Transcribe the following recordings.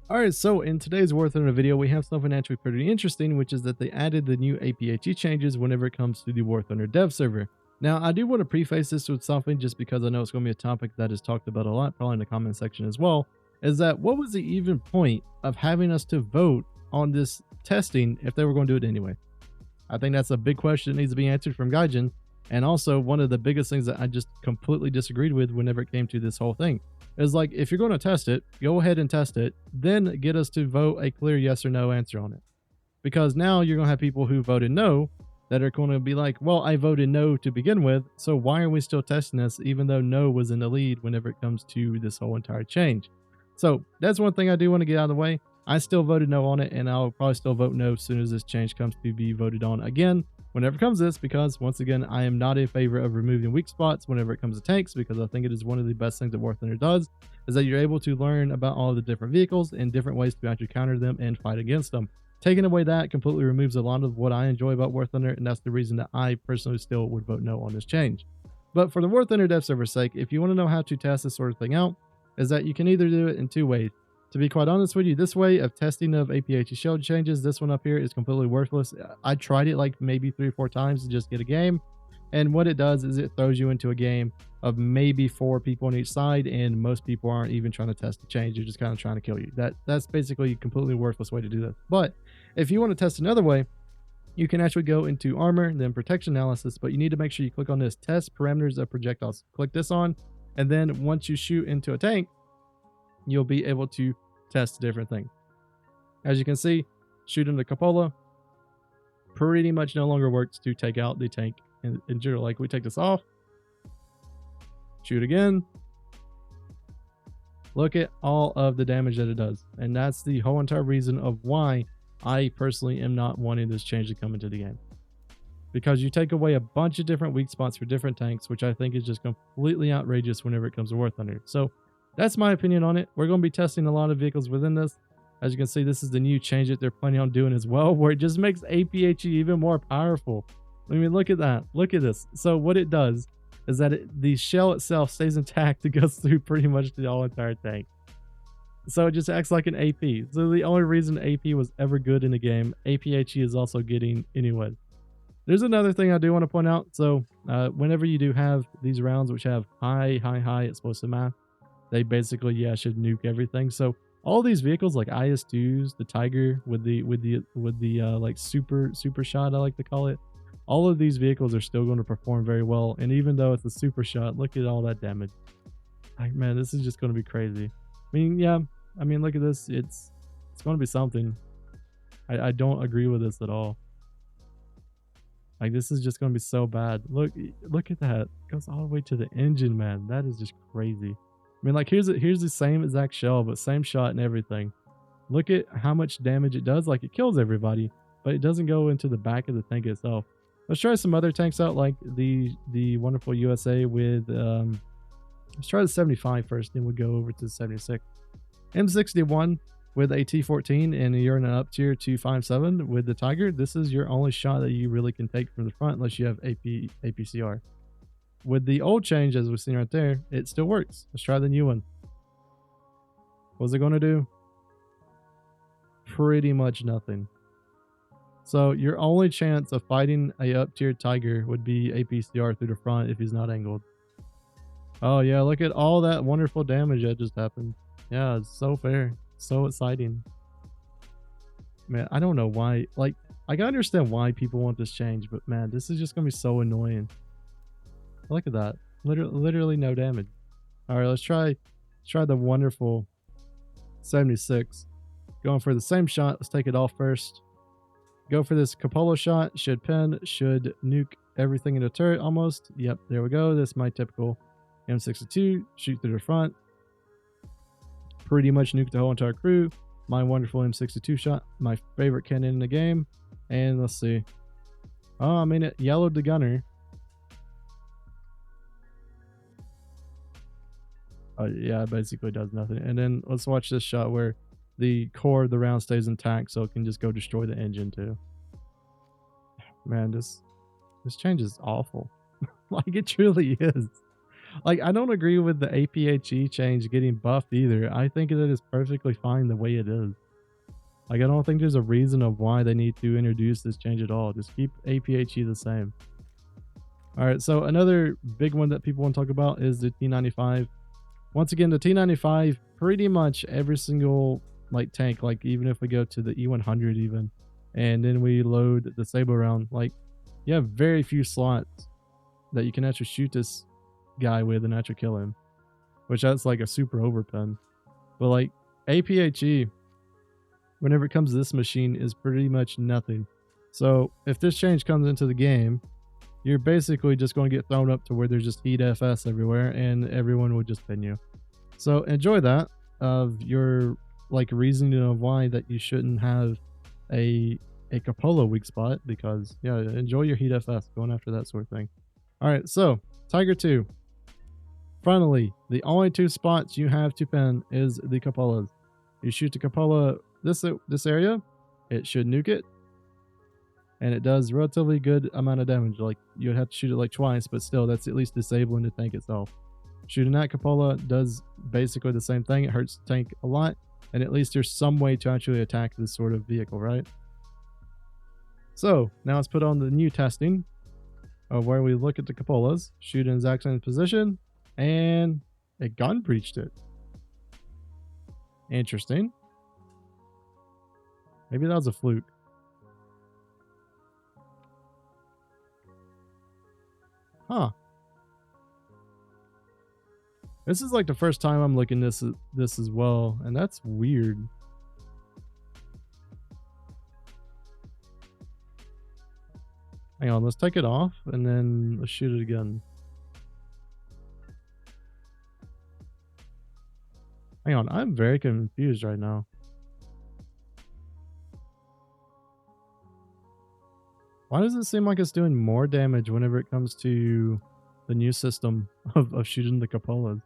Alright, so in today's War Thunder video, we have something actually pretty interesting, which is that they added the new APHE changes whenever it comes to the War Thunder dev server. Now, I do want to preface this with something just because I know it's going to be a topic that is talked about a lot, probably in the comment section as well, is that what was the even point of having us to vote on this testing if they were going to do it anyway? I think that's a big question that needs to be answered from Gaijin, and also one of the biggest things that I just completely disagreed with whenever it came to this whole thing is like, if you're going to test it, go ahead and test it, then get us to vote a clear yes or no answer on it. Because now you're going to have people who voted no that are going to be like, well, I voted no to begin with, so why are we still testing this even though no was in the lead whenever it comes to this whole entire change? So that's one thing I do want to get out of the way. I still voted no on it, and I'll probably still vote no as soon as this change comes to be voted on again whenever it comes to this, because once again, I am not in favor of removing weak spots whenever it comes to tanks, because I think it is one of the best things that War Thunder does, is that you're able to learn about all of the different vehicles and different ways to actually counter them and fight against them. Taking away that completely removes a lot of what I enjoy about War Thunder, and that's the reason that I personally still would vote no on this change. But for the War Thunder dev server's sake, if you want to know how to test this sort of thing out, is that you can either do it in two ways. To be quite honest with you, this way of testing of APHE shield changes, this one up here is completely worthless. I tried it like maybe 3 or 4 times to just get a game, and what it does is it throws you into a game of maybe 4 people on each side, and most people aren't even trying to test the change. They're just kind of trying to kill you. That's basically a completely worthless way to do this. But if you want to test another way, you can actually go into armor, then protection analysis, but you need to make sure you click on this test parameters of projectiles. Click this on, and then once you shoot into a tank, you'll be able to test different things. As you can see, shooting the cupola pretty much no longer works to take out the tank in general. Like, we take this off, shoot again, look at all of the damage that it does. And that's the whole entire reason of why I personally am not wanting this change to come into the game, because you take away a bunch of different weak spots for different tanks, which I think is just completely outrageous whenever it comes to War Thunder. So that's my opinion on it. We're going to be testing a lot of vehicles within this. As you can see, this is the new change that they're planning on doing as well, where it just makes APHE even more powerful. I mean, look at that. Look at this. So what it does is that the shell itself stays intact. It goes through pretty much the whole entire tank. So it just acts like an AP. So the only reason AP was ever good in the game, APHE is also getting anyway. There's another thing I do want to point out. So whenever you do have these rounds which have high explosive mass, they basically should nuke everything. So all these vehicles like IS2s, the Tiger with the like super shot, I like to call it, all of these vehicles are still going to perform very well. And even though it's a super shot, look at all that damage. Like, man, this is just going to be crazy. I mean, yeah, I mean, look at this. It's going to be something. I don't agree with this at all. Like, this is just going to be so bad. Look at that. It goes all the way to the engine, man. That is just crazy. I mean, like, here's the same exact shell, but same shot and everything. Look at how much damage it does. Like, it kills everybody, but it doesn't go into the back of the tank itself. Let's try some other tanks out, like the wonderful USA with let's try the 75 first, then we'll go over to the 76. M61 with a T14, and you're in an up tier 257 with the Tiger. This is your only shot that you really can take from the front unless you have APCR. With the old change, as we've seen right there, it still works. Let's try the new one. What's it going to do? Pretty much nothing. So your only chance of fighting a up-tier Tiger would be APCR through the front if he's not angled. Oh yeah, look at all that wonderful damage that just happened. Yeah, it's so fair. So exciting. Man, I don't know why. Like, I can understand why people want this change, but man, this is just going to be so annoying. Look at that. Literally no damage. All right, let's try the wonderful 76. Going for the same shot. Let's take it off first. Go for this cupola shot. Should pin. Should nuke everything in the turret almost. Yep, there we go. This is my typical M62. Shoot through the front. Pretty much nuke the whole entire crew. My wonderful M62 shot. My favorite cannon in the game. And let's see. Oh, I mean, it yellowed the gunner. Yeah, it basically does nothing. And then let's watch this shot where the core of the round stays intact, so it can just go destroy the engine too. Man, this change is awful. Like, it truly is. Like, I don't agree with the APHE change getting buffed either. I think that is perfectly fine the way it is. Like, I don't think there's a reason of why they need to introduce this change at all. Just keep APHE the same. All right, so another big one that people want to talk about is the T95. Once again, the T95, pretty much every single like tank, like even if we go to the E100 even, and then we load the Saber round, like you have very few slots that you can actually shoot this guy with and actually kill him, which that's like a super overpen. But like APHE, whenever it comes to this machine, is pretty much nothing. So if this change comes into the game, you're basically just going to get thrown up to where there's just heat FS everywhere and everyone will just pin you. So enjoy that of your like reasoning of why that you shouldn't have a Cupola weak spot, because yeah, enjoy your heat FS going after that sort of thing. All right, so Tiger 2. Finally, the only two spots you have to pin is the Cupolas. You shoot the Cupola this area, it should nuke it, and it does relatively good amount of damage. Like you would have to shoot it like twice, but still that's at least disabling the tank itself. Shooting that Cupola does basically the same thing. It hurts the tank a lot, and at least there's some way to actually attack this sort of vehicle, right? So now let's put on the new testing of where we look at the Cupolas, shoot in the exact same position, and it gun breached it. Interesting. Maybe that was a fluke. Huh. This is like the first time I'm looking this as well, and that's weird. Hang on, let's take it off and then let's shoot it again. Hang on, I'm very confused right now. Why does it seem like it's doing more damage whenever it comes to the new system of shooting the Cupolas?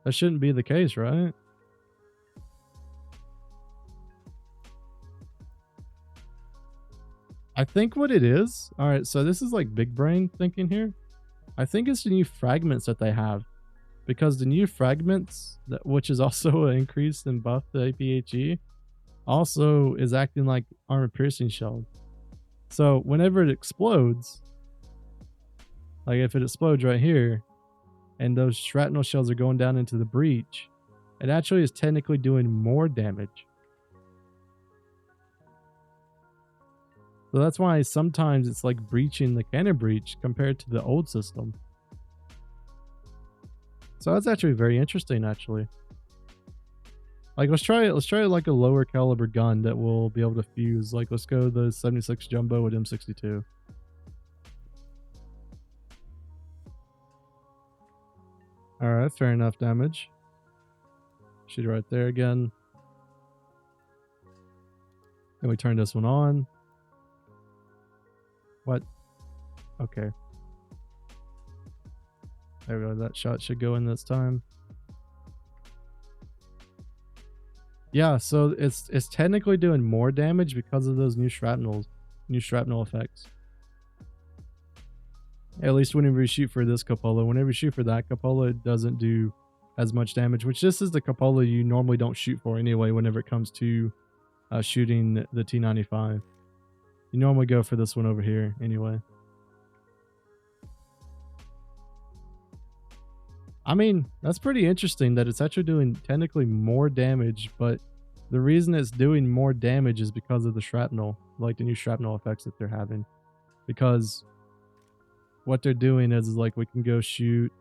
That shouldn't be the case, right? I think what it is... Alright, so this is like big brain thinking here. I think it's the new fragments that they have. Because the new fragments, which is also an increase in buff to APHE, also is acting like armor-piercing shells. So whenever it explodes, like if it explodes right here, and those shrapnel shells are going down into the breach, it actually is technically doing more damage. So that's why sometimes it's like breaching the cannon breach compared to the old system. So that's actually very interesting, actually. Like let's try like a lower caliber gun that will be able to fuse. Like let's go the 76 Jumbo with M62. Alright, fair enough damage. Shoot it right there again. And we turn this one on. What? Okay. There we go. That shot should go in this time. Yeah, so it's technically doing more damage because of those new shrapnel effects. At least whenever you shoot for this Cupola. Whenever you shoot for that Cupola, it doesn't do as much damage, which this is the Cupola you normally don't shoot for anyway whenever it comes to shooting the T95. You normally go for this one over here anyway. I mean, that's pretty interesting that it's actually doing technically more damage, but the reason it's doing more damage is because of the shrapnel, like the new shrapnel effects that they're having. Because what they're doing is like we can go shoot,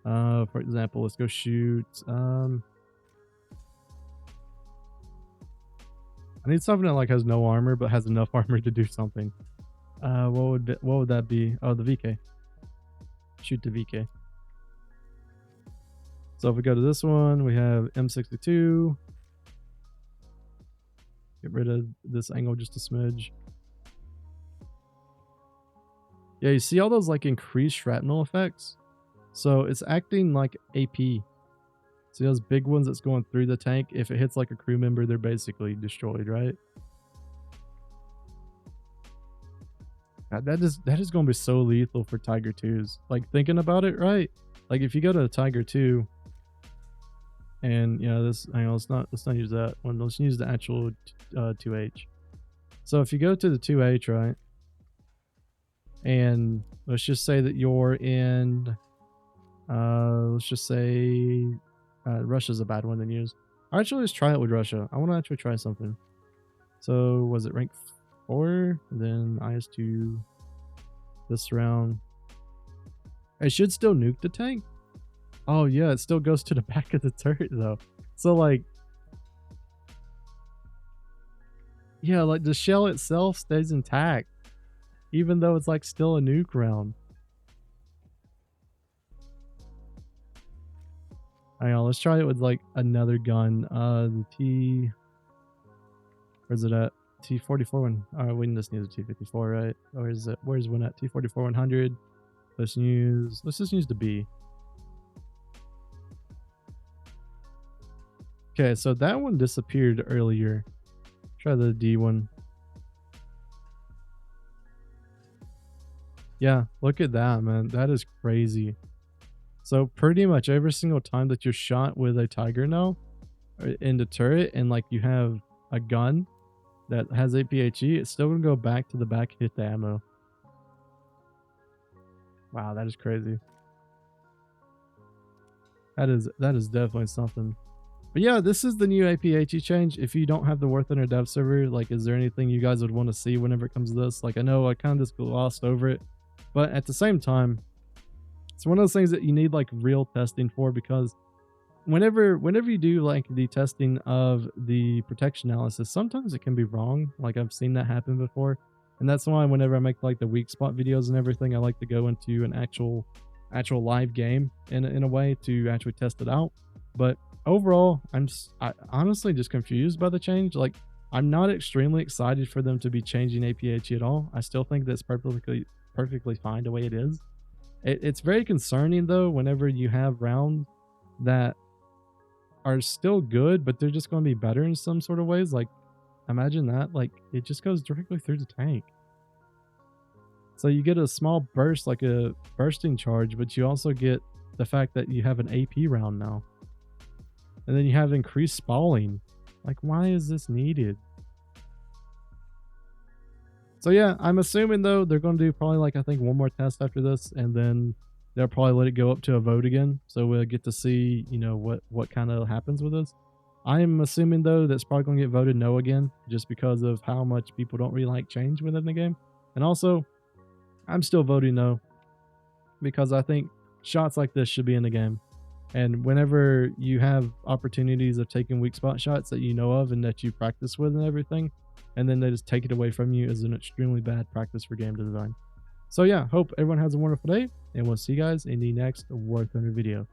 for example, let's go shoot, I need something that like has no armor but has enough armor to do something. What would that be? Oh, the VK. Shoot the VK. So if we go to this one, we have M62. Get rid of this angle just a smidge. Yeah, you see all those like increased shrapnel effects? So it's acting like AP. See those big ones that's going through the tank? If it hits like a crew member, they're basically destroyed, right? God, that is going to be so lethal for Tiger 2s. Like thinking about it, right? Like if you go to Tiger 2, and yeah, this, hang on, let's not use that one. Let's use the actual 2H. So if you go to the 2H, right, and let's just say that you're in, let's just say Russia's a bad one to use. Actually, let's try it with Russia. I want to actually try something. So was it rank 4? Then IS2 this round. It should still nuke the tank. Oh yeah, it still goes to the back of the turret though. So like, yeah, like the shell itself stays intact, even though it's like still a nuke round. Hang on, let's try it with like another gun. The where's it at? T44 one. Alright, we just need a T54, right? Or is it, where's one at? T44 100. Let's just use the B. Okay, so that one disappeared earlier. Try the D one. Yeah, look at that, man. That is crazy. So pretty much every single time that you're shot with a Tiger now in the turret, and like you have a gun that has APHE, it's still gonna go back to the back, hit the ammo. Wow, that is crazy. That is definitely something. But yeah, this is the new APHE change. If you don't have the War Thunder dev server, like, is there anything you guys would want to see whenever it comes to this? Like, I know I kind of just glossed over it, but at the same time, it's one of those things that you need like real testing for, because whenever you do like the testing of the protection analysis, sometimes it can be wrong. Like I've seen that happen before, and that's why whenever I make like the weak spot videos and everything, I like to go into an actual live game in a way to actually test it out. But overall, I honestly just confused by the change. Like, I'm not extremely excited for them to be changing APHE at all. I still think that's perfectly fine the way it is. It's very concerning though whenever you have rounds that are still good, but they're just going to be better in some sort of ways. Like, imagine that, like it just goes directly through the tank. So you get a small burst, like a bursting charge, but you also get the fact that you have an AP round now. And then you have increased spalling. Like, why is this needed? So yeah, I'm assuming though they're going to do probably like, I think one more test after this, and then they'll probably let it go up to a vote again. So we'll get to see, you know, what kind of happens with this. I'm assuming though that's probably going to get voted no again, just because of how much people don't really like change within the game. And also, I'm still voting no, because I think shots like this should be in the game. And whenever you have opportunities of taking weak spot shots that you know of and that you practice with and everything, and then they just take it away from you, is an extremely bad practice for game design. So yeah, hope everyone has a wonderful day, and we'll see you guys in the next War Thunder video.